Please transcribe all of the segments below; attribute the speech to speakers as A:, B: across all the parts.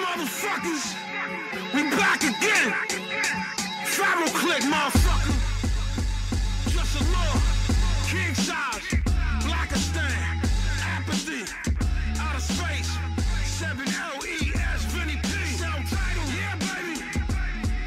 A: motherfuckers. We back again. Pharaoh click, motherfucker. Just a law. King size. Blackistan. Apathy. Out of space. 7LES. Vinny P. Sound title. Yeah, baby.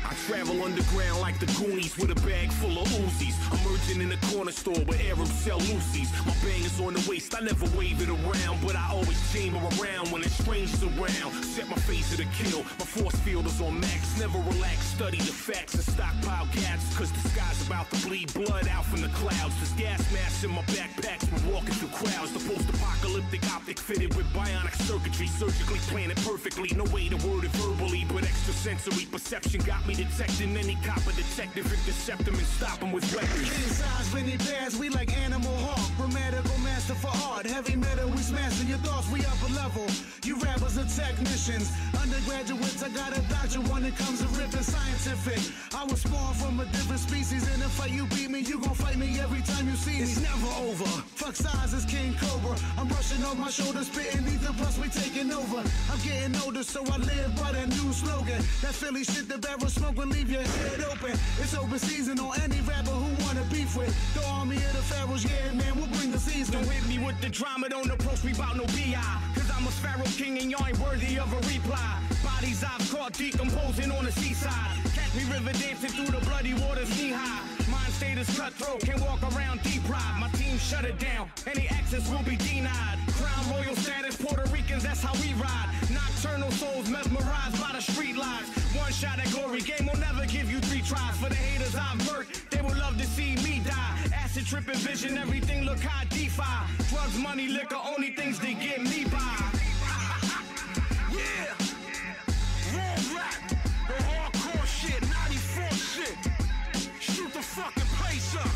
A: I travel underground like the Goonies with a bag full of Uzis. Emerging in a corner store where Arabs sell Lucy's. My bangers on the waist, I never wave it around, but I always chamber around when it's strangers around. Set my face to the kill, my force field is on max. Never relax, study the facts and stockpile gas, cause the sky's about to bleed blood out from the clouds. There's gas masks in my backpacks from walking through crowds. The post-apocalyptic optic fitted with bionic circuitry, surgically planted perfectly. No way to word it verbally, but extrasensory perception got me detecting any copper detective and decept him and stop him with weapons.
B: Inside Vinny Bears, we like Animal Hawk. Grammatical master for art. Heavy metal, we smashing your thoughts, we up a level. You rappers are technicians. Undergraduates, I got a doctor when it comes to ripping scientific. I was spawned from a different species. In a fight you beat me, you gon' fight me every time you see me. It's never over. Fuck size is King Cobra. I'm rushing off my shoulders, spitting ether, plus we taking over. I'm getting older, so I live by that new slogan. That Philly shit, the barrel smoke will leave your head open. It's open season on any rapper who wanna beef with. The army of the pharaohs, yeah man, we'll bring the season.
C: Don't hit me with the drama, don't approach me about no BI. Cause I'm a Pharaoh king and y'all ain't worthy of a reply. Bodies I've caught decomposing on the seaside. Catch me river dancing through the bloody waters knee high. Mind state is cutthroat, can't walk around deprived. My team shut it down, any access will be denied. Crown royal status, Puerto Ricans, that's how we ride. Nocturnal souls mesmerized by the street lights. One shot at glory, game will never give you 3 tries. For the haters I've murked, they would love to see me die. Acid tripping vision, everything look high DeFi. Drugs, money, liquor, only things that get me by.
A: Yeah. Raw rap. The hardcore shit. 94 shit. Shoot the fucking place up.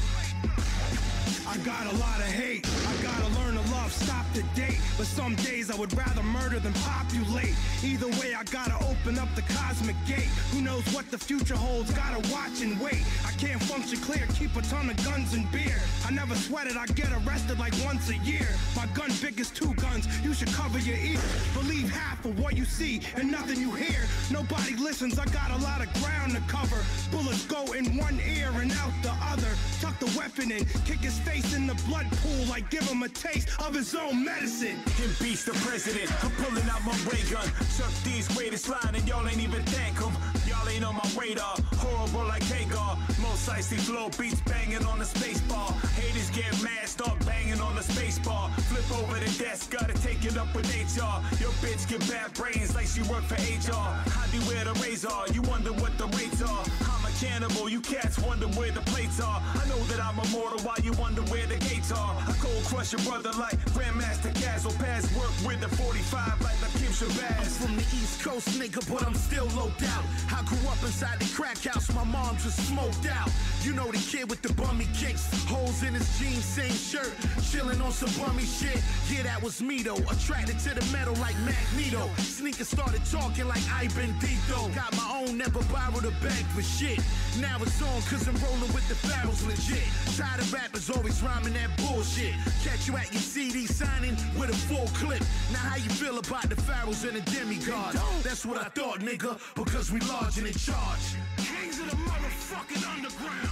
D: I got a lot of hate, I gotta learn to love, stop the date. But some days I would rather murder than populate. Either way I gotta open up the cosmic gate. Who knows what the future holds, gotta watch and wait. I can't function clear, keep a ton of guns and beer. I never sweat it, I get arrested like once a year. My gun big as 2 guns, you should cover your ears. Believe half of what you see and nothing you hear. Nobody listens, I got a lot of ground to cover. Bullets go in one ear and out the other. Tuck the weapon in, kick his face in the blood pool, like give him a taste of his own medicine.
E: Him beats the president, I'm pulling out my ray gun. Chuck D's greatest line and y'all ain't even thank him. Y'all ain't on my radar, horrible like Hagar. Most icy flow beats banging on the space bar. Haters get mad, start banging on the space bar. Flip over the desk, gotta take it up with HR. Your bitch get bad brains like she work for HR. How do you wear the razor? You wonder what the rates are. I'm a cannibal, you cats wonder where the plates are. I know that I'm immortal while you wonder where the gates are. I cold crush your brother like Grandmaster Gazzle. Pass work with the 45 like the Kim Shabazz.
B: I'm from the East Coast, nigga, but I'm still low out. I grew up inside the crack house, my mom just smoked out. You know the kid with the bummy kicks, holes in his jeans, same shirt, chilling on some bummy shit. Yeah, that was me though, attracted to the metal like Magneto. Sneakers started talking like I Bendito. Got my own, never borrowed a bag for shit. Now it's on cause I'm rolling with the Pharaohs legit. Tired of rappers always rhyming that bullshit. Catch you at your CD signing with a full clip. Now how you feel about the Pharaohs and the demigods? That's what I thought, nigga, because we large and in charge.
A: Kings of the motherfucking underground.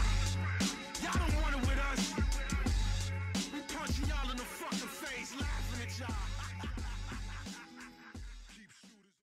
A: Y'all don't wanna